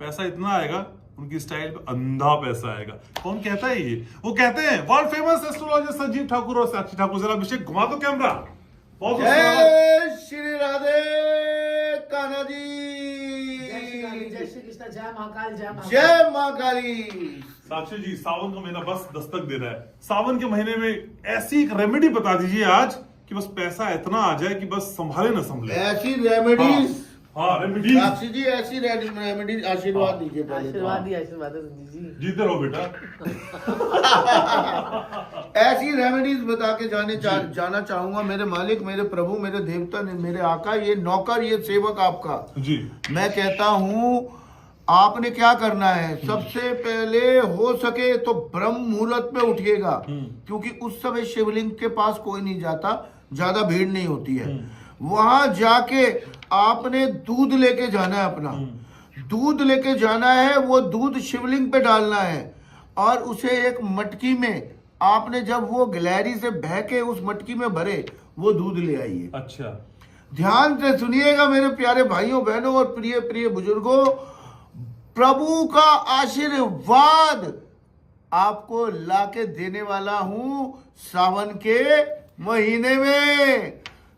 पैसा इतना आएगा, उनकी स्टाइल पे अंधा पैसा आएगा। कौन कहता है ये? वो कहते हैं world famous astrologer Sanjeev Thakur और साक्षी ठाकुर। जरा अभिषेक घुमा दो कैमरा। बहुत जय श्री राधे कान्हा जी, जय श्री कृष्ण, जय महाकाल, जय महाकाल। जय माँ काली। साक्षी जी, सावन का महीना बस दस्तक दे रहा है। सावन के महीने में ऐसी एक रेमेडी बता दीजिए आज कि बस पैसा इतना आ जाए कि बस संभाले ना संभले। ऐसी रेमेडीज। हाँ रेमेडीज। साक्षी जी ऐसी रेमेडीज आशीर्वाद दीजिए पहले। आशीर्वाद है जी। जीते रहो बेटा। ऐसी रेमेडीज बता के जाना चाहूंगा मेरे मालिक, मेरे प्रभु, मेरे देवता, मेरे आका, ये नौकर, ये सेवक आपका जी। मैं कहता हूँ आपने क्या करना है, सबसे पहले हो सके तो ब्रह्म मुहूर्त में उठिएगा, क्योंकि उस समय शिवलिंग के पास कोई नहीं जाता, ज्यादा भीड़ नहीं होती है। वहां जाके आपने दूध लेके जाना है अपना, दूध लेके जाना है, वो दूध शिवलिंग पे डालना है और उसे एक मटकी में आपने जब वो गिलहरी से बह के उस मटकी में भरे वो दूध ले आइए। अच्छा, ध्यान से सुनिएगा मेरे प्यारे भाइयों बहनों और प्रिय प्रिय बुजुर्गों, प्रभु का आशीर्वाद आपको लाके देने वाला हूं सावन के महीने में।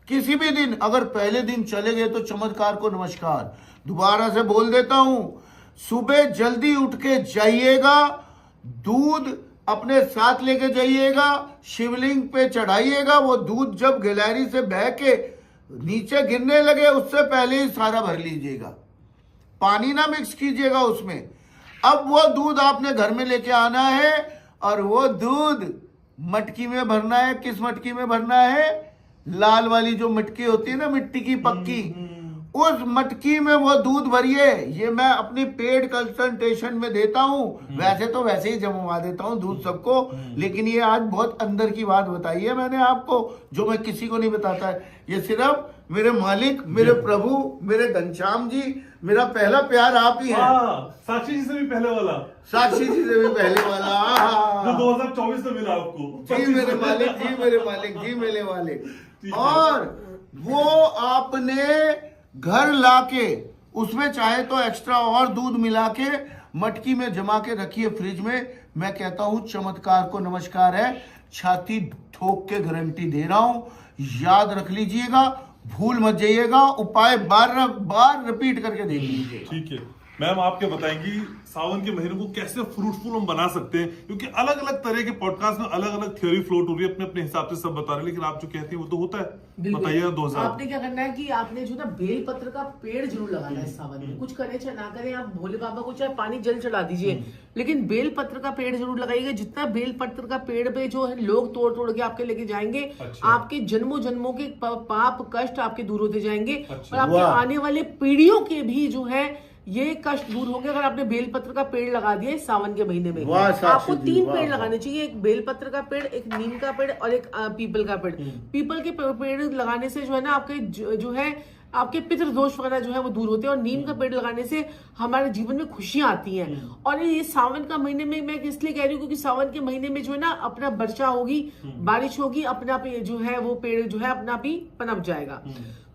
किसी भी दिन अगर पहले दिन चले गए तो चमत्कार को नमस्कार। दोबारा से बोल देता हूं, सुबह जल्दी उठ के जाइएगा, दूध अपने साथ लेके जाइएगा, शिवलिंग पे चढ़ाइएगा। वो दूध जब गिलहरी से बह के नीचे गिरने लगे उससे पहले ही सारा भर लीजिएगा, पानी ना मिक्स कीजिएगा उसमें। अब वो दूध आपने घर में लेके आना है और वो दूध मटकी में भरना है। किस मटकी में भरना है? लाल वाली जो मटकी होती है ना, मिट्टी की पक्की, उस मटकी में वो दूध भरिए। ये मैं अपनी पेड कंसंट्रेशन में देता हूँ, वैसे तो वैसे ही जमवा देता हूँ दूध सबको, लेकिन ये आज बहुत अंदर की बात बताई है मैंने आपको, जो मैं किसी को नहीं बताता है। ये सिर्फ मेरे मालिक, मेरे प्रभु, मेरे घनश्याम जी, मेरा पहला प्यार आप ही है। साक्षी जी से भी पहले वाला, साक्षी जी से भी पहले वाला, जो 2024 में मिला आपको। जी मेरे मालिक, जी मेरे मालिक, जी मेरे मालिक। और वो आपने घर लाके उसमें चाहे तो एक्स्ट्रा और दूध मिला के मटकी में जमा के रखिए फ्रिज में। मैं कहता हूं चमत्कार को नमस्कार है, छाती ठोक के गारंटी दे रहा हूं, याद रख लीजिएगा, भूल मत जाइएगा। उपाय बार रिपीट करके देख लीजिए। ठीक है मैम, आपके बताएंगी सावन के महीने को कैसे फ्रूटफुल हम बना सकते हैं, क्योंकि अलग अलग तरह के पॉडकास्ट में अलग अलग थ्योरी फ्लोट हो रही है, अपने अपने हिसाब से सब बता रहे हैं, लेकिन आप जो कहती हैं वो तो होता है। बताइए 2000। आपने क्या करना है कि आपने जो ना बेल पत्र का पेड़ जरूर लगाना है सावन में। कुछ करें चाहे ना करें, आप भोले बाबा को चाहे पानी जल चढ़ा दीजिए, लेकिन बेल पत्र का पेड़ जरूर लगाइएगा। जितना बेल पत्र का पेड़ पे जो है लोग तोड़ तोड़ के आपके लेके जाएंगे, आपके जन्मों जन्मों के पाप कष्ट आपके दूर होते जाएंगे और आपके आने वाले पीढ़ियों के भी जो है ये कष्ट दूर होंगे। अगर आपने बेलपत्र का पेड़ लगा दिया इस सावन के महीने में, आपको 3 पेड़ लगाने चाहिए, एक बेलपत्र का पेड़, एक नीम का पेड़ और एक पीपल का पेड़। पीपल के पेड़ लगाने से जो है ना आपके जो है आपके पितृ दोष वगैरह जो है वो दूर होते हैं, और नीम का पेड़ लगाने से हमारे जीवन में खुशियां आती हैं। और ये सावन का महीने में मैं इसलिए कह रही हूँ क्योंकि सावन के महीने में जो है ना अपना वर्षा होगी, बारिश होगी, अपना आप जो है वो पेड़ जो है अपना आप ही पनप जाएगा।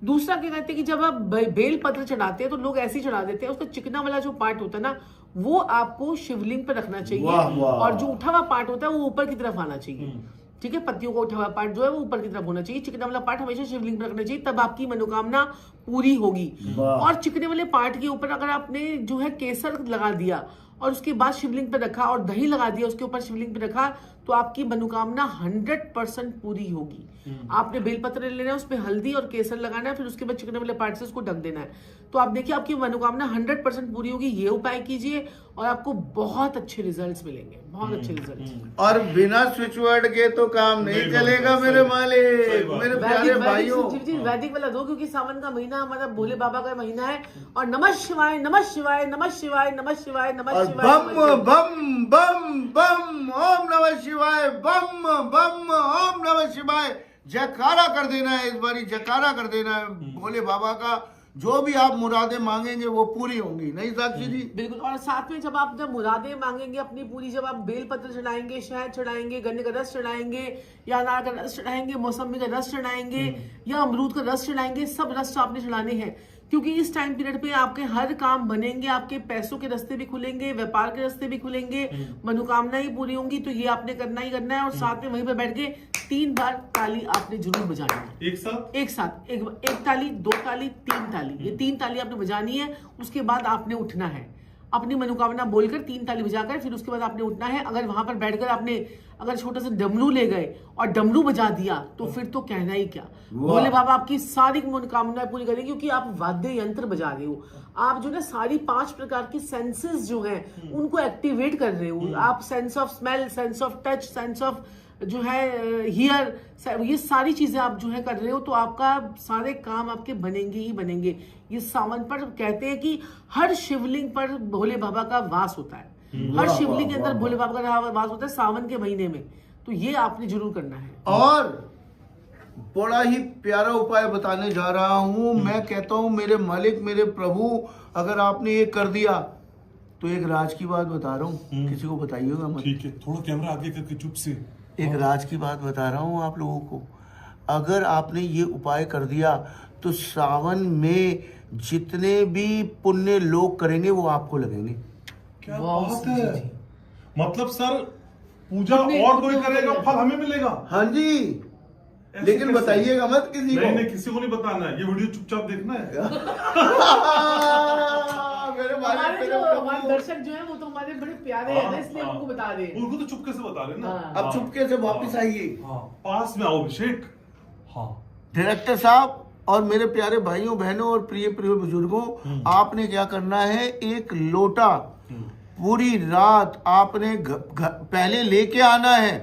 दूसरा क्या कहते हैं कि जब आप बेल पत्र चढ़ाते हैं तो लोग ऐसे ही चढ़ा देते हैं, उसका चिकना वाला जो पार्ट होता है ना वो आपको शिवलिंग पर रखना चाहिए, और जो उठा हुआ पार्ट होता है वो ऊपर की तरफ आना चाहिए। ठीक है, पत्तियों का उठा हुआ पार्ट जो है वो ऊपर की तरफ होना चाहिए, चिकने वाला पार्ट हमेशा शिवलिंग पर रखना चाहिए, तब आपकी मनोकामना पूरी होगी। और चिकने वाले पार्ट के ऊपर अगर आपने जो है केसर लगा दिया और उसके बाद शिवलिंग पे रखा और दही लगा दिया उसके ऊपर शिवलिंग पे रखा, तो आपकी मनोकामना 100% पूरी होगी। आपने बेलपत्र लेना है, उसमें हल्दी और केसर लगाना है, फिर उसके बाद चिकने वाले पार्ट से उसको ढक देना है, तो आप देखिए आपकी मनोकामना 100% पूरी होगी। ये उपाय कीजिए और आपको बहुत अच्छे रिजल्ट्स मिलेंगे, बहुत अच्छे रिजल्ट्स। और बिना स्विच वर्ड के तो काम नहीं चलेगा मेरे मालिक, मेरे प्यारे भाइयों। जी वैदिक वाला दो, क्योंकि सावन का महीना हमारा भोले बाबा का महीना है। और नमः शिवाय, नमः शिवाय, नमः शिवाय, नमः शिवाय, नमः शिवाय, बम बम बम बम, ओम नमः शिवाय, बम बम, ओम नमः शिवाय। जयकारा कर देना है, इस बारी जयकारा कर देना है भोले बाबा का। जो भी आप मुरादें मांगेंगे वो पूरी होंगी, नहीं साक्षी जी? बिल्कुल। और साथ में जब आप मुरादें मांगेंगे अपनी पूरी, जब आप बेल पत्र चढ़ाएंगे, शहद चढ़ाएंगे, गन्ने का रस चढ़ाएंगे या अनार का रस चढ़ाएंगे, मौसमी का रस चढ़ाएंगे या अमरूद का रस चढ़ाएंगे, सब रस आपने चढ़ाने हैं, क्योंकि इस टाइम पीरियड पे आपके हर काम बनेंगे, आपके पैसों के रास्ते भी खुलेंगे, व्यापार के रास्ते भी खुलेंगे, मनोकामनाएं पूरी होंगी। तो ये आपने करना ही करना है। और साथ में वहीं पे बैठ के 3 बार ताली आपने जरूर बजानी है। एक साथ एक ताली, 2 ताली, 3 ताली, ये 3 ताली आपने बजानी है। उसके बाद आपने उठना है, अपनी मनोकामना बोलकर 3 ताली बजाकर फिर उसके बाद आपने उठना है। अगर वहां पर बैठकर आपने अगर छोटा सा डमरू ले गए और डमरू बजा दिया तो फिर तो कहना ही क्या। भोले बाबा आपकी सारी मनोकामनाएं पूरी करेंगे, क्योंकि आप वाद्य यंत्र बजा रहे हो। आप जो ना सारी 5 प्रकार की सेंसेस जो हैं उनको एक्टिवेट कर रहे हो। आप sense of smell, sense of touch, sense of जो है हियर, ये सारी चीजें आप जो है कर रहे हो। तो आपका सारे काम आपके बनेंगे ही बनेंगे। ये सावन पर कहते हैं कि हर शिवलिंग पर भोले बाबा का वास होता है, हर शिवलिंग के अंदर भोले बाबा का वास होता है सावन के महीने में। तो ये आपने जरूर करना है। और बड़ा ही प्यारा उपाय बताने जा रहा हूं। मैं कहता हूं मेरे मालिक, मेरे प्रभु, अगर आपने ये कर दिया तो एक राज की बात बता रहा हूं, किसी को बताइएगा मत। ठीक है, थोड़ा कैमरा आगे करके चुप से। एक राज की बात बता रहा हूं आप लोगों को। अगर आपने ये उपाय कर दिया तो सावन में जितने भी पुण्य लोग करेंगे वो आपको लगेंगे। क्या वाह, बात जी, है। जी। मतलब सर पूजा पुण्य- और कोई पुण्य करेगा मिलेगा। फल हमें मिलेगा। हाँ जी, ऐसे लेकिन कैसे? बताइएगा मत किसी को। नहीं, किसी को नहीं बताना है। ये वीडियो चुपचाप देखना है। मेरे मालिक, हमारे मेरे जो प्रभु। हमारे दर्शक जो है वो तो हमारे बड़े प्यारे हैं ना, इसलिए हमको बता रहे हैं। उनको तो चुपके से बता रहे ना। हाँ। अब चुपके से वापस आइए। हाँ, पास में आओ अभिषेक। हाँ, डायरेक्टर साहब और मेरे प्यारे भाइयों बहनों और प्रिय प्रिय बुजुर्गों, आपने क्या करना है, एक लोटा पूरी रात आपने पहले लेके आना है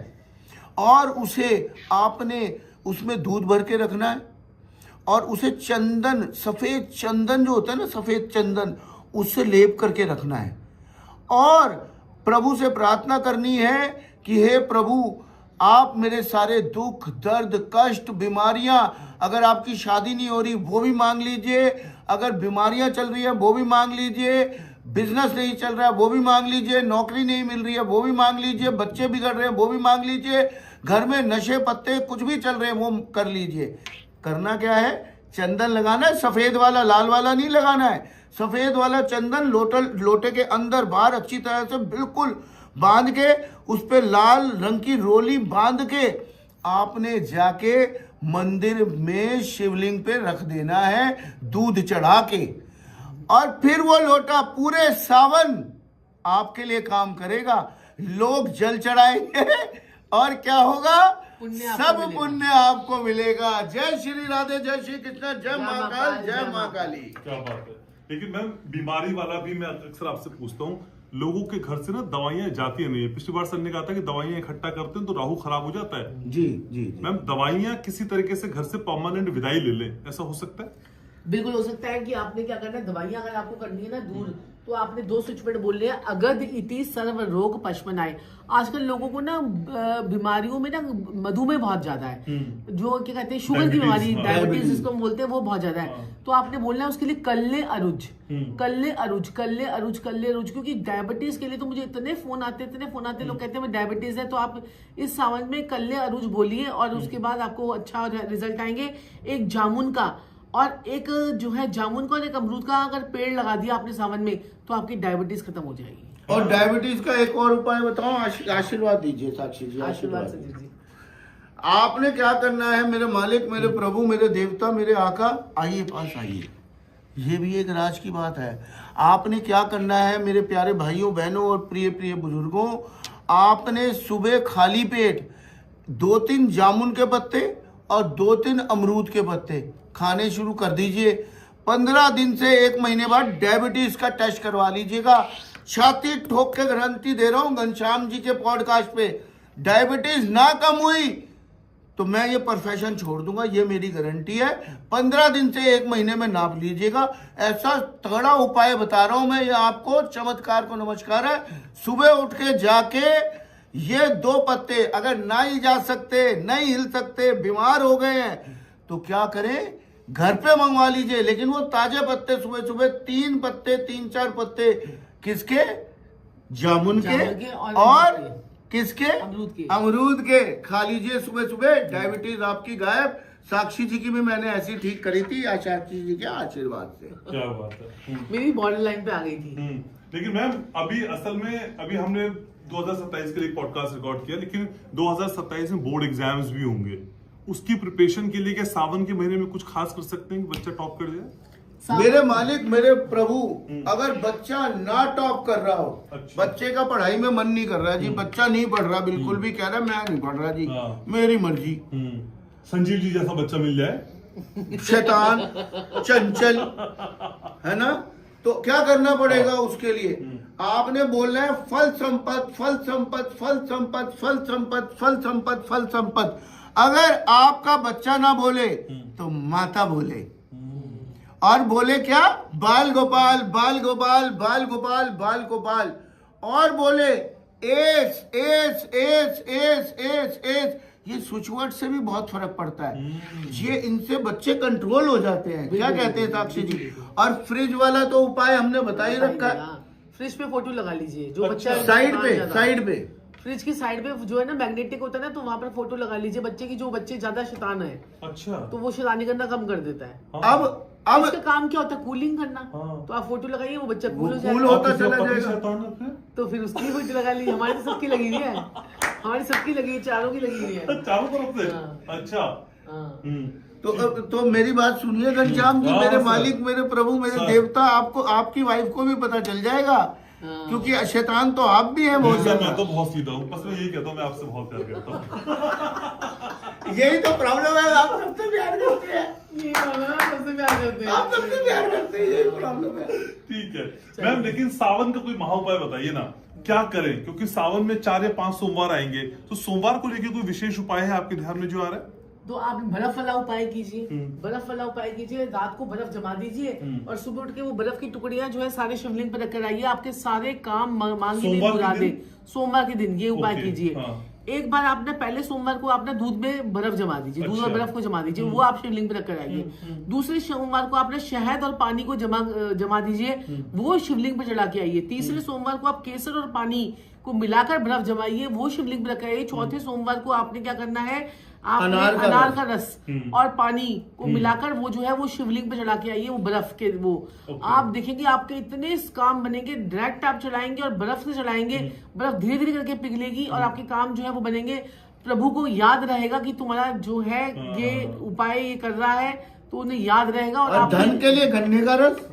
और उसे आपने उसमें दूध भर के रखना है और उसे चंदन, सफेद चंदन जो होता है ना, सफेद चंदन, उससे लेप करके रखना है। और प्रभु से प्रार्थना करनी है कि हे प्रभु, आप मेरे सारे दुख, दर्द, कष्ट, बीमारियां, अगर आपकी शादी नहीं हो रही वो भी मांग लीजिए, अगर बीमारियां चल रही है वो भी मांग लीजिए, बिजनेस नहीं चल रहा है वो भी मांग लीजिए, नौकरी नहीं मिल रही है वो भी मांग लीजिए, बच्चे बिगड़ रहे हैं वो भी मांग लीजिए, घर में नशे पत्ते कुछ भी चल रहे हैं वो कर लीजिए। करना क्या है, चंदन लगाना है, सफेद वाला, लाल वाला नहीं लगाना है। सफेद वाला चंदन लोटे के अंदर बाहर अच्छी तरह से बिल्कुल बांध के, उस पे लाल रंग की रोली बांध के आपने जाके मंदिर में शिवलिंग पे रख देना है, दूध चढ़ा के। और फिर वो लोटा पूरे सावन आपके लिए काम करेगा। लोग जल चढ़ाएंगे और क्या होगा, पुण्य आपको सब मिलेगा। पुण्य आपको मिलेगा। जय श्री राधे, जय श्री कृष्ण, जय महाकाल, जय माँ काली। क्या बात है। लेकिन मैम, बीमारी वाला भी मैं अक्सर आपसे पूछता हूँ, लोगों के घर से ना दवाइयां जाती नहीं है। पिछली बार सर ने कहा था कि दवाइयां इकट्ठा करते हैं तो राहु खराब हो जाता है। जी जी जी। मैम, दवाइयां किसी तरीके से घर से परमानेंट विदाई ले लें, ऐसा हो सकता है? बिल्कुल हो सकता है कि आपने क्या करना है, दवाइयां अगर आपको करनी है ना दूर, तो आपने 2 स्विच वर्ड बोलने हैं, अगध इति सर्व रोग पशमनाय। आजकल लोगों को ना बीमारियों में ना मधुमेह बहुत ज्यादा है, जो क्या कहते हैं शुगर की बीमारी, डायबिटीज जिसको हम बोलते हैं, वो बहुत ज्यादा है। तो आपने बोलना है उसके लिए कल्ले अरुज, कल्ले अरुज, कल्ले अरुज, कल्ले अरुज। क्योंकि डायबिटीज के लिए तो मुझे इतने फोन आते लोग कहते हैं मैं डायबिटीज है। तो आप इस सावन में कल्ले अरुज बोलिए और उसके बाद आपको अच्छा रिजल्ट आएंगे। एक जामुन का और एक जो है जामुन का और एक अमरूद का अगर पेड़ लगा दिया आपने सावन में तो आपकी डायबिटीज खत्म हो जाएगी। और डायबिटीज का एक और उपाय बताओ, आशीर्वाद दीजिए साक्षी जी, आशीर्वाद आशीर्वाद। से जी। आपने क्या करना है, मेरे मालिक, मेरे प्रभु, मेरे देवता, मेरे आका, आइए पास आइए। ये भी एक राज की बात है। आपने क्या करना है मेरे प्यारे भाइयों बहनों और प्रिय प्रिय बुजुर्गों, आपने सुबह खाली पेट 2-3 जामुन के पत्ते और 2-3 अमरूद के पत्ते खाने शुरू कर दीजिए। 15 दिन से 1 महीने बाद डायबिटीज का टेस्ट करवा लीजिएगा। छाती ठोक के गारंटी दे रहा हूं घनश्याम जी के पॉडकास्ट पे, डायबिटीज ना कम हुई तो मैं ये प्रोफेशन छोड़ दूंगा, ये मेरी गारंटी है। 15 दिन से 1 महीने में नाप लीजिएगा। ऐसा तगड़ा उपाय बता रहा हूं मैं ये आपको, चमत्कार को नमस्कार है। सुबह उठ के जाके ये 2 पत्ते, अगर ना ही जा सकते, नहीं हिल सकते, बीमार हो गए हैं तो क्या करें, घर पे मंगवा लीजिए। लेकिन वो ताजे पत्ते सुबह सुबह 3 पत्ते, 3-4 पत्ते किसके, जामुन के और किसके, अमरूद के। अमरूद के खा लीजिए सुबह सुबह। डायबिटीज आपकी गायब, साक्षी जी की भी मैंने ऐसी ठीक करी थी साक्षी जी के आशीर्वाद से। क्या बात है। मेरी बॉर्डर लाइन पे आ गई थी। लेकिन मैम अभी असल में अभी हमने 2027 के लिए पॉडकास्ट रिकॉर्ड किया, लेकिन 2027 में बोर्ड एग्जाम्स भी होंगे, उसकी प्रिपरेशन के लिए क्या सावन के महीने में कुछ खास कर सकते हैं कि बच्चा टॉप कर जाए? मेरे मालिक मेरे प्रभु, अगर बच्चा ना टॉप कर रहा हो, अच्छा। बच्चे का पढ़ाई में मन नहीं कर रहा जी, बच्चा नहीं पढ़ रहा बिल्कुल भी, कह रहा मैं नहीं पढ़ रहा जी, हाँ। मेरी मर्जी, संजीव जी जैसा बच्चा मिल जाए, शैतान चंचल है ना, तो क्या करना पड़ेगा उसके लिए? आपने बोलना है फल संपत फल संपत फल संपत फल संपत फल संपत फल संपत। अगर आपका बच्चा ना बोले तो माता बोले, और बोले क्या? बाल गोपाल बाल गोपाल बाल गोपाल बाल गोपाल, और बोले S S S S S S. ये स्विच वर्ड से भी बहुत फर्क पड़ता है, ये इनसे बच्चे कंट्रोल हो जाते हैं। क्या कहते हैं साक्षी जी? और फ्रिज वाला तो उपाय हमने बता ही रखा है। फ्रिज पे फोटो लगा लीजिए, जो बच्चा साइड पे फ्रिज की साइड पे जो है ना मैग्नेटिक होता है ना, तो वहाँ पर फोटो लगा लीजिए बच्चे की, जो बच्चे ज्यादा शैतान है अच्छा, तो वो शैतानी करना कम कर देता है। अब इसका काम क्या होता है? कूलिंग करना। हाँ। तो आप फोटो लगाइए, वो बच्चा कूल हो कूल जाएगा। होता किसी का चला पति जाएगा। शैतान है फिर? तो फिर उसकी फोटो लगा लीजिए। हमारी तो सबकी लगी हुई है, हमारी सबकी लगी है, चारों की लगी हुई है, चारों तरफ से। हाँ। अच्छा। तो मेरी बात सुनिए घनश्याम जी, हाँ, मेरे सर। मालिक मेरे प्रभु मेरे सर। देवता, आपको आपकी वाइफ को भी पता चल जाएगा, क्योंकि शैतान तो आप भी हैं बहुत सर, ज्यादा। मैं तो बहुत सीधा हूँ, बस मैं यही कहता हूँ, मैं आपसे बहुत प्यार करता हूँ। यही तो प्रॉब्लम है, आप सबसे प्यार करते हैं, ये सबसे प्यार करते हैं। आप सबसे प्यार करते हैं, यही प्रॉब्लम है। ठीक है मैम, लेकिन सावन का कोई महाउपाय बताइए ना, क्या करें? क्योंकि सावन में 4 या 5 सोमवार आएंगे, तो सोमवार को लेकर कोई विशेष उपाय है आपके ध्यान में जो आ रहा है? तो आप बर्फ वाला उपाय कीजिए, बर्फ वाला उपाय कीजिए, रात को बर्फ जमा दीजिए और सुबह उठ के वो बर्फ की टुकड़ियां जो है सारे शिवलिंग पर रख कर आइए, आपके सारे काम मांगी नहीं सोमवार पूरा के दे। दिन? सोमवार के दिन ये उपाय ओके, कीजिए। हाँ। एक बार आपने पहले सोमवार को आपने दूध में बर्फ जमा दीजिए, दूध और अच्छा। बर्फ को जमा दीजिए, वो आप शिवलिंग पर रख कर आइए। दूसरे सोमवार को आपने शहद और पानी को जमा दीजिए, वो शिवलिंग पर चढ़ा के आइए। तीसरे सोमवार को आप केसर और पानी को मिलाकर बर्फ जमाइए, वो शिवलिंग पर रख आइए। चौथे सोमवार को आपने क्या करना है? आपने अनार का रस और पानी को मिलाकर वो जो है वो शिवलिंग पे चढ़ा के आइए, वो बर्फ के वो आप देखेंगे आपके इतने काम बनेंगे। डायरेक्ट आप चढ़ाएंगे और बर्फ से चढ़ाएंगे, बर्फ धीरे धीरे करके पिघलेगी और आपके काम जो है वो बनेंगे। प्रभु को याद रहेगा कि तुम्हारा जो है ये उपाय ये कर रहा है, तो उन्हें याद रहेगा। और आप धन के लिए गन्ने का रस,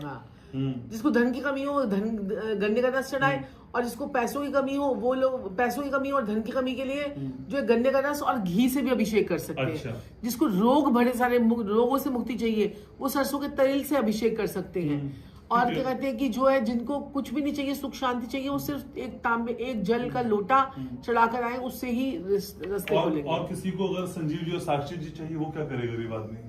जिसको धन की कमी हो गन्ने का रस चढ़ाए, और जिसको पैसों की कमी हो वो लोग पैसों की कमी और धन की कमी के लिए जो है गन्ने का रस और घी से भी अभिषेक कर सकते अच्छा। हैं। जिसको रोग बड़े सारे रोगों से मुक्ति चाहिए, वो सरसों के तेल से अभिषेक कर सकते हैं। और क्या कहते हैं कि जो है जिनको कुछ भी नहीं चाहिए, सुख शांति चाहिए, वो सिर्फ एक तांबे एक जल का लोटा चढ़ाकर आए, उससे ही रास्ते खोलेंगे। और किसी को अगर संजीव जी और साक्षी जी चाहिए, वो क्या करे गरीब आदमी?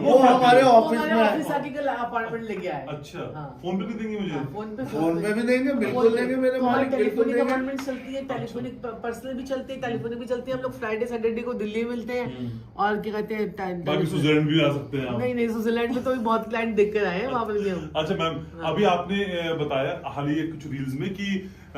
वो हमारे ऑफिस में ऑफिस आके कल अपार्टमेंट लेके आए। अच्छा, हाँ। फोन पे भी देंगे मुझे? फोन पे भी देंगे, बिल्कुल देंगे मेरे मालिक, बिल्कुल टेलीफोनिक देंगे। अपॉइंटमेंट चलती है, टेलीफोनिक पर्सनल भी चलती है, टेलीफोनिक भी चलती है। हम लोग फ्राइडे सैटरडे को दिल्ली में मिलते हैं। और क्या कहते हैं बाकी स्विट्जरलैंड भी आ सकते हैं आप। नहीं स्विट्जरलैंड में तो भी बहुत क्लाइंट देख कर आए हैं, वहां पर भी हम। अच्छा मैम, अभी आपने बताया हाल ही कुछ रील्स में कि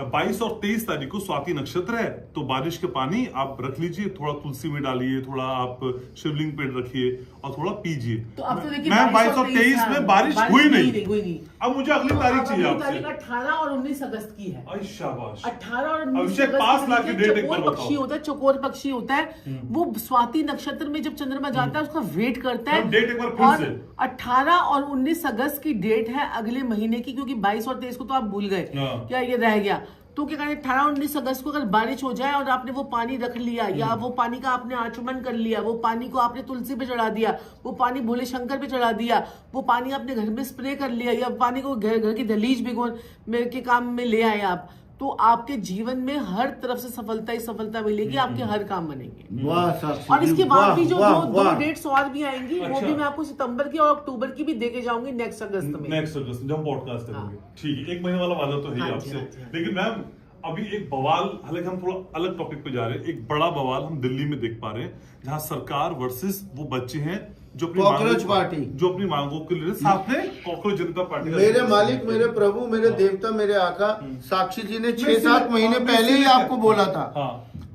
22 और 23 तारीख को स्वाति नक्षत्र है, तो बारिश के पानी आप रख लीजिए, थोड़ा तुलसी में डालिए, थोड़ा आप शिवलिंग पे रखिए और थोड़ा पीजिए। तो अब तो देखिए मैम 22 और 23 में बारिश हुई नहीं। अब मुझे अगली तारीख चाहिए आपसे। तारीख 18 और 19 अगस्त की है। आई शाबाश। 18 और 19 अभिषेक अगस्त पास ला के को डेट एक बार चकोर पक्षी बताओ। होता है, चकोर पक्षी होता है, वो स्वाति नक्षत्र में जब चंद्रमा जाता है उसका वेट करता है। डेट एक बार फिर और से। 18 और 19 अगस्त की डेट है अगले महीने की, क्योंकि 22 और 23 को तो आप भूल गए, हाँ। क्या ये रह गया। तो क्या कहते हैं 18 और 19 अगस्त को अगर बारिश हो जाए और आपने वो पानी रख लिया, या वो पानी का आपने आचमन कर लिया, वो पानी को आपने तुलसी पे चढ़ा दिया, वो पानी भोले शंकर पे चढ़ा दिया, वो पानी आपने घर में स्प्रे कर लिया, या पानी को घर की दहलीज भिगोन में के काम में ले आए आप, तो आपके जीवन में हर तरफ से सफलता ही सफलता मिलेगी, आपके हर काम बनेंगे। वाह साक्षी और इसके जी, बाद वाह, भी जो वाह, दो वाह। डेट्स और भी आएंगी, वो अच्छा। भी मैं आपको सितंबर की और अक्टूबर की भी देके जाऊंगी नेक्स्ट अगस्त में। नेक्स्ट अगस्त जब पॉडकास्ट करेंगे। ठीक है, 1 महीने वाला वादा तो है ही हाँ जी, आपसे। हाँ जी, हाँ। लेकिन मैम अभी एक बवाल, हालांकि हम थोड़ा अलग टॉपिक पे जा रहे हैं, एक बड़ा बवाल हम दिल्ली में देख पा रहे हैं, जहां सरकार वर्सेस वो बच्चे हैं जो अपनी कॉकरोच मांगों- पार्टी। जो अपनी मांगों के लिए साथ में कॉकरोच जनता पार्टी का- मेरे मालिक मेरे प्रभु मेरे देवता मेरे आका, साक्षी जी ने 6-7 महीने पहले ही आपको बोला था हाँ।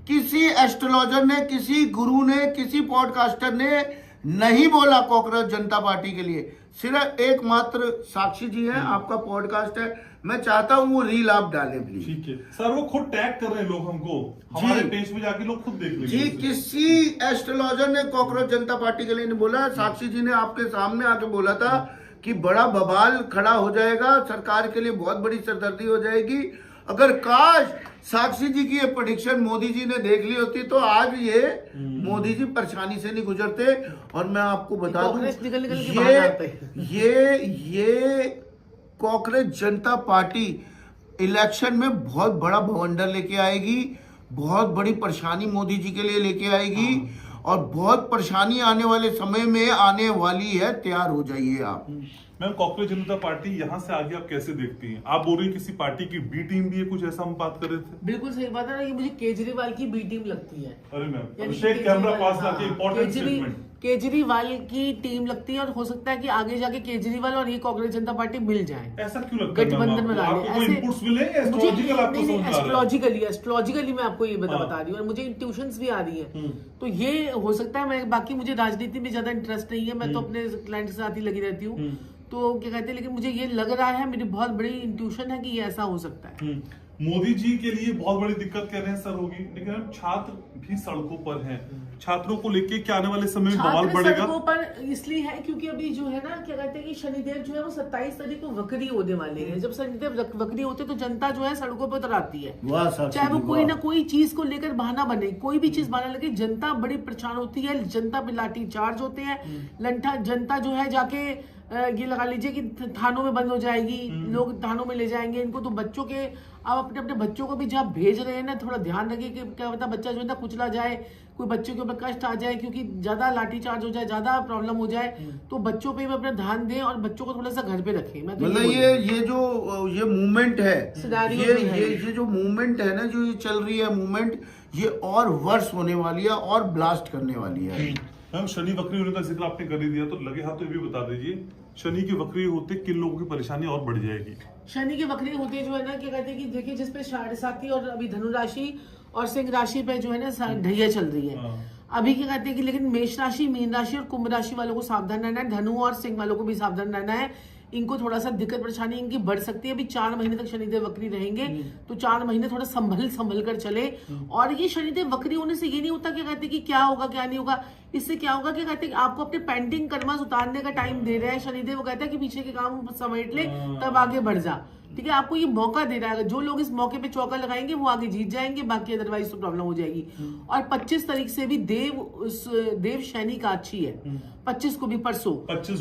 किसी एस्ट्रोलॉजर ने, किसी गुरु ने, किसी पॉडकास्टर ने नहीं बोला कॉकरोच जनता पार्टी के लिए। सिर्फ एकमात्र साक्षी जी हैं, आपका पॉडकास्ट है, मैं चाहता हूं वो रील आप डालें प्लीज। ठीक है सर, वो खुद टैग कर रहे हैं लोग हमको, हमारे पेज पे जाके लोग खुद देख लेंगे। जी, किसी एस्ट्रोलॉजर ने कॉकरोच जनता पार्टी के लिए नहीं बोला। साक्षी जी ने आपके सामने आके बोला था कि बड़ा बवाल खड़ा हो जाएगा, सरकार के लिए बहुत बड़ी सरदर्दी हो जाएगी। अगर काश साक्षी जी की ये प्रेडिक्शन मोदी जी ने देख ली होती तो आज ये मोदी जी परेशानी से नहीं गुजरते। और मैं आपको बता दूं, ये कॉकरोच जनता पार्टी इलेक्शन में बहुत बड़ा बवंडर लेके आएगी, बहुत बड़ी परेशानी मोदी जी के लिए लेके आएगी, और बहुत परेशानी आने वाले समय में आने वाली है। तैयार हो जाइए आप। मैम, कॉकरोच जनता पार्टी यहाँ से आगे आप कैसे देखती हैं? आप बोल रही हैं किसी पार्टी की बी टीम भी है, कुछ ऐसा हम बात कर रहे थे। बिल्कुल सही बात है ना, ये मुझे केजरीवाल की बी टीम लगती है। अरे मैम, अभिषेक कैमरा पास लाके इंपॉर्टेंट स्टेटमेंट। केजरीवाल की टीम लगती है, और हो सकता है कि आगे जाके केजरीवाल और ये कांग्रेस जनता पार्टी मिल जाए। ऐसा क्यों लगता है? गठबंधन में आपको कोई इनपुट्स मिले या एस्ट्रोलॉजिकल आपको समझ आ रहा है? एस्ट्रोलॉजिकली मैं आपको ये बता रही हूँ, और मुझे ट्यूशंस भी आ रही है। तो ये हो सकता है। मैं बाकी मुझे राजनीति में ज्यादा इंटरेस्ट नहीं है, मैं तो अपने क्लाइंट के साथ ही लगी रहती हूँ। तो क्या कहते हैं, लेकिन मुझे ये लग रहा है, मेरी बहुत बड़ी इंट्यूशन है कि ये ऐसा हो सकता है। मोदी जी के लिए बहुत बड़ी दिक्कत कह रहे हैं सर होगी, लेकिन हम छात्र भी सड़कों पर हैं। छात्रों को लेके क्या आने वाले समय में बवाल बढ़ेगा? सड़कों पर इसलिए है क्योंकि अभी जो है ना, क्या कहते हैं कि शनिदेव जो है वो 27 तारीख को वक्री होने वाले हैं। जब शनिदेव वक्री होते तो जनता जो है सड़कों पर उतर आती है, चाहे वो कोई ना कोई चीज को लेकर बहाना बने, कोई भी चीज बहाना लगे। जनता बड़ी परेशान होती है, जनता पे लाठी चार्ज होते हैं, जनता जो है जाके ये लगा लीजिए कि थानों में बंद हो जाएगी, लोग थानों में ले जाएंगे इनको। तो बच्चों के, आप अपने अपने बच्चों को भी जब भेज रहे हैं ना, थोड़ा ध्यान रखिए कि क्या पता बच्चा जो है ना कुचला जाए, कोई बच्चों के ऊपर कष्ट आ जाए, क्योंकि ज्यादा लाठीचार्ज हो जाए, ज्यादा प्रॉब्लम हो जाए। तो बच्चों पे भी अपना ध्यान दें और बच्चों को थोड़ा सा घर पे रखें। मैं तो मतलब ये मूवमेंट है, ये जो मूवमेंट है ना, जो ये चल रही है मूवमेंट, ये और वर्ष होने वाली है और ब्लास्ट करने वाली है। मैम, शनि वक्री होने का जिक्र आपने कर ही दिया, तो लगे हाथ तो ये भी बता दीजिए, शनि की वक्री होते किन लोगों की परेशानी और बढ़ जाएगी? शनि की वक्री होते जो है ना, क्या कहते हैं कि देखिए, जिसपे 7.5 और अभी धनु राशि और सिंह राशि पे जो है ना ढैया चल रही है अभी, क्या कहते हैं कि, लेकिन मेष राशि, मीन राशि और कुंभ राशि वालों को सावधान रहना है। धनु और सिंह वालों को भी सावधान रहना है। इनको थोड़ा सा दिक्कत परेशानी इनकी बढ़ सकती है। अभी 4 महीने तक शनिदेव वक्री रहेंगे, तो 4 महीने थोड़ा संभल कर चले। और ये शनिदेव वक्री होने से ये नहीं होता, क्या कहते हैं कि क्या होगा क्या नहीं होगा। इससे क्या होगा, क्या कहते हैं आपको अपने पेंडिंग कर्मा उतारने का टाइम दे रहे हैं शनिदेव। वो कहता है कि पीछे के काम समेट ले, तब आगे बढ़ जा। ठीक है, आपको ये मौका दे रहा है। जो लोग इस मौके पे चौका लगाएंगे वो आगे जीत जाएंगे, बाकी अदरवाइज तो प्रॉब्लम हो जाएगी। और 25 तारीख से भी देव शनि का अच्छी है। 25 को भी, परसों 25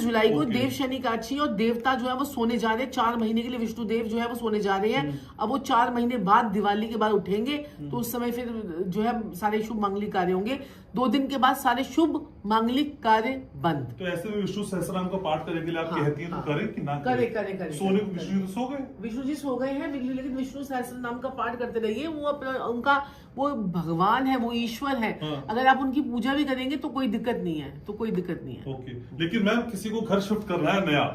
जुलाई को देव शनि का अच्छी है। और देवता जो है वो सोने जा रहे हैं 4 महीने के लिए। विष्णु देव जो है वो सोने जा रहे हैं। अब वो 4 महीने बाद, दिवाली के बाद उठेंगे, तो उस समय फिर जो है सारे शुभ मांगलिक कार्य होंगे। 2 दिन के बाद सारे शुभ मांगलिक कार्य बंद। तो ऐसे में विष्णु सहस्त्रनाम का पाठ करने के लिए आप कहती हैं तो करें कि ना करें? सोने को विष्णु सो गए, विष्णु जी सो गए हैं, लेकिन विष्णु सहस्त्र नाम का पाठ करते रहिए। वो अपना, उनका वो भगवान है, वो ईश्वर है। अगर आप उनकी पूजा भी करेंगे तो कोई दिक्कत नहीं है, ओके। लेकिन मैम, किसी को घर शिफ्ट करना है, नया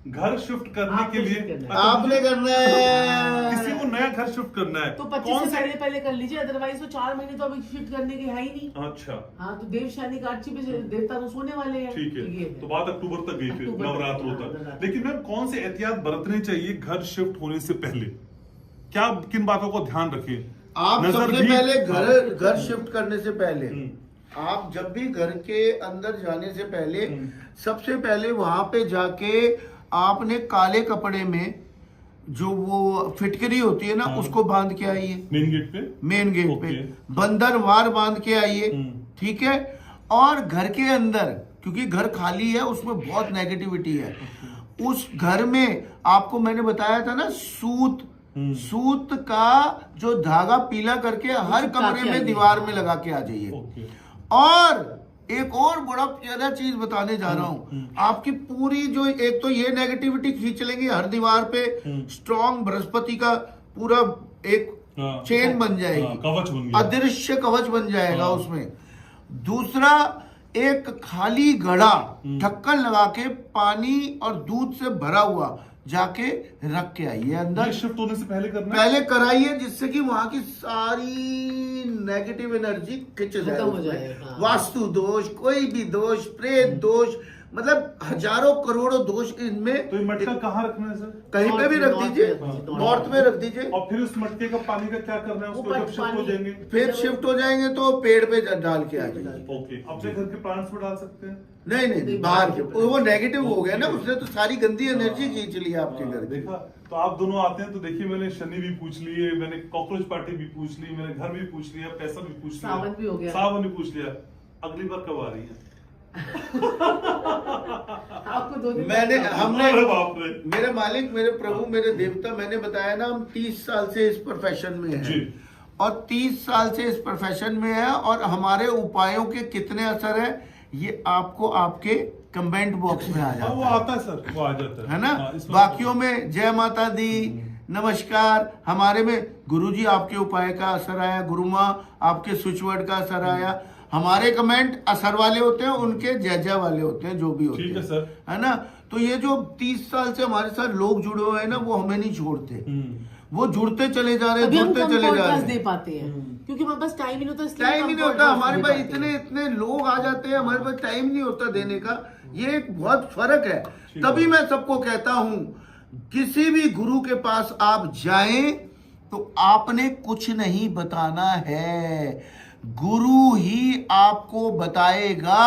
घर शिफ्ट करने के लिए आपने करना है, किसी को नया घर शिफ्ट करना है तो 25 से पहले कर लीजिए, अदरवाइज तो 4 महीने तो अभी शिफ्ट करने के है ही नहीं। अच्छा, हाँ, तो देव शनि का अच्छी पे देवता तो सोने वाले हैं। ठीक है, तो बात अक्टूबर तक गई, फिर नवरात्रों तक। लेकिन मैम, कौन से एहतियात बरतने चाहिए घर शिफ्ट होने से पहले? क्या किन बातों को ध्यान रखें? आप सबसे पहले घर शिफ्ट करने से पहले, आप जब भी घर के अंदर जाने से पहले, सबसे पहले वहां पे जाके आपने काले कपड़े में जो वो फिटकरी होती है ना, उसको बांध के आइए मेन गेट पे बंदरवार बांध के आइए। ठीक है, और घर के अंदर, क्योंकि घर खाली है, उसमें बहुत नेगेटिविटी है। उस घर में आपको मैंने बताया था ना, सूत का जो धागा पीला करके हर कमरे में दीवार में लगा के आ जाइए। और एक और बड़ा प्यारा चीज बताने जा रहा हूं, आपकी पूरी जो, एक तो ये नेगेटिविटी खींच लेंगे हर दीवार पे, स्ट्रॉन्ग बृहस्पति का पूरा एक चेन बन जाएगी, कवच बन गया, अदृश्य कवच बन जाएगा उसमें। दूसरा, एक खाली घड़ा ढक्कन लगा के पानी और दूध से भरा हुआ जाके रख के आइए ये अंदर। शिफ्ट होने से पहले करना है? पहले कराइए, जिससे कि वहां की सारी नेगेटिव एनर्जी खिंच जाए खत्म हो उसमें। जाए, हाँ। वास्तु दोष, कोई भी दोष, प्रेत दोष, मतलब हजारों करोड़ों दोष इनमें। तो ये मटका कहाँ रखना है सर? कहीं पे भी रख नॉर्थ दीजिए, में, नॉर्थ में रख दीजिए। और फिर उस मटके का पानी का क्या करना है? उसको ऊपर जब शिफ्ट हो पानी- जाएंगे फिर शिफ्ट हो जाएंगे तो पेड़ पे डाल के आ जाइए। ओके, अपने घर के प्लांट्स में डाल सकते हैं? नहीं नहीं, बाहर के, वो नेगेटिव हो गया ना, उसने तो सारी गंदी एनर्जी खींच ली आपके घर की। देखा, तो आप दोनों आते हैं तो देखिए, मैंने शनि भी पूछ लिए, मैंने कॉकरोच पार्टी भी पूछ ली, मैंने घर भी पूछ लिया, पैसा भी पूछ लिया, सावन भी हो गया। सावन भी पूछ लिया। अगली बार कब आ रही है? आपको 2 दिन मैंने हमने अरे बाप रे। मेरे मालिक, मेरे प्रभु, मेरे देवता, मैंने बताया ना, हम 30 साल से इस प्रोफेशन में जी। हैं और 30 साल से इस प्रोफेशन में है, और हमारे उपायों के कितने असर है ये आपको आपके कमेंट बॉक्स में आ हाँ, जाता वो है। आता है सर, वो आ जाता है, है ना। हाँ, इसमें- बाकियों में जय माता दी, नमस्कार, हमारे में गुरुजी आपके उपाय का असर आया, गुरु माँ आपके स्विच वर्ड का असर आया। हमारे कमेंट असर वाले होते हैं, उनके जय जय वाले होते हैं, जो भी होते ठीक है हैं, सर। है ना। तो ये जो 30 साल से हमारे साथ लोग जुड़े हुए हैं ना, वो हमें नहीं छोड़ते, वो जुड़ते चले जा रहे हैं, अभी हम जुड़ते कम चले जा रहे पॉडकास्ट दे हैं। पाते हैं क्योंकि हमारे पास टाइम ही नहीं होता, इसलिए टाइम हम ही नहीं होता podcast हमारे दे पास, पाते हैं। इतने लोग आ जाते हैं, हमारे पास टाइम नहीं होता देने का। ये एक बहुत फर्क है। तभी मैं सबको कहता हूं, किसी भी गुरु के पास आप जाएं तो आपने कुछ नहीं बताना है, गुरु ही आपको बताएगा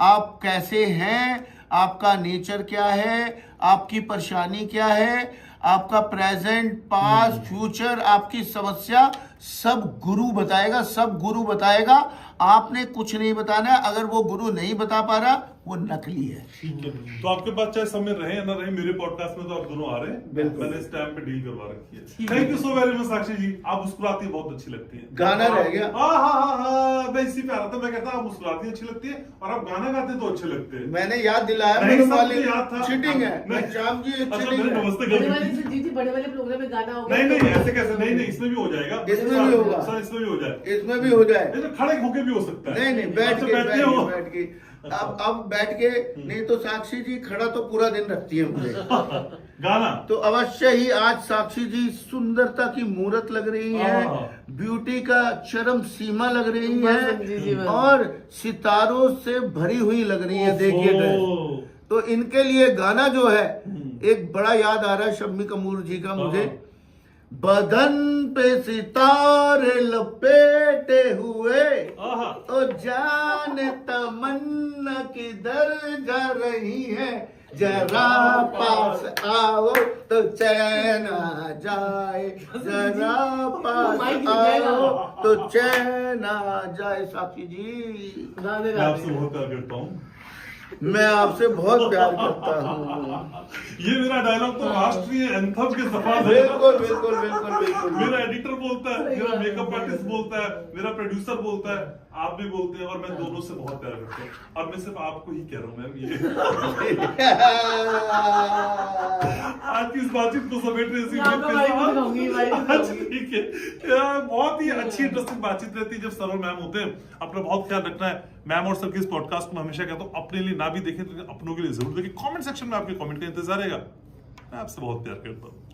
आप कैसे हैं, आपका नेचर क्या है, आपकी परेशानी क्या है, आपका प्रेजेंट, पास्ट, फ्यूचर, आपकी समस्या सब गुरु बताएगा, सब गुरु बताएगा। आपने कुछ नहीं बताना है। अगर वो गुरु नहीं बता पा रहा, वो नकली है। ठीक है, तो आपके पास चाहे समय रहे या ना रहे, मेरे पॉडकास्ट में तो आप दोनों आ रहे हैं। बिल्कुल। मैंने इस टाइम पे डील करवा रखी है। Thank you so very much Sakshi ji, आप मुस्कुराती बहुत अच्छी लगती है। गाना रह गया। हाँ, मैं इसी पे आ रहा था। मैं कहता आप मुस्कुराती अच्छी लगती है और आप गाना गाते तो अच्छे लगते हैं। मैंने याद दिलाया, नहीं, मेरे सबको मालिक याद था। चीटिंग है। नहीं। श्याम जी अच्छा, चीटिंग मेरे है। नमस्ते बड़े कर वाले दीजिए। से जी बड़े वाले प्रोग्राम में गाना हो गया। नहीं नहीं, ऐसे कैसे? नहीं नहीं, इसमें भी हो जाएगा, इसमें भी होगा। सर, इसमें भी हो जाए, इसमें भी हो जाए। नहीं तो खड़े होके भी हो सकता है। नहीं नहीं, बैठ अच्छा, के बैठते हो? बैठ के अब बैठ के नहीं तो साक्षी जी खड़ा तो पूरा दिन रखती है मुझे। गाना तो अवश्य ही आज साक्षी जी सुंदरता की मूरत लग रही है, हाँ। ब्यूटी का चरम सीमा लग रही बस जी, जी, है, बस। और सितारों से भरी हुई लग रही है। देखिए ओहो। तो इनके लिए गाना जो है, एक बड़ा याद आ रहा है शम्मी कपूर जी का मुझे। बदन पे सितारे लपेटे हुए, आहा। ओ जान तमन्ना किधर जा रही है, जरा पास आओ तो चैन आ जाए, जरा पास आओ तो चैन आ जाए। साक्षी जी, गाने मैं आपसे गाने बहुत प्यार करता हूँ। मैं आपसे बहुत प्यार करता हूँ। ये मेरा डायलॉग तो राष्ट्रीय एंथम के सफात है। बिल्कुल बिल्कुल बिल्कुल बिल्कुल। मेरा एडिटर बोलता है, मेरा मेकअप आर्टिस्ट बोलता है, मेरा प्रोड्यूसर बोलता है, आप भी बोलते हैं, और मैं दोनों से बहुत प्यार करता हूँ। और मैं सिर्फ आपको ही कह रहा हूँ मैम, ये आज की इस बातचीत को समेटने से यहाँ तो भाई को दिखाऊंगी, भाई को अच्छा, दिखाऊंगी। ठीक है यार, बहुत ही अच्छी इंटरेस्टिंग बातचीत रहती है जब सर और मैम होते हैं। अपना बहुत ख्याल रखना है। मैम और सर के इस पॉडकास्ट को मैं हमेशा कहता हूँ, अपने लिए ना भी देखें तो अपनों के लिए जरूर देखें। कमेंट सेक्शन में आपके कमेंट का इंतजार रहेगा। मैं आपसे बहुत प्यार करता हूँ।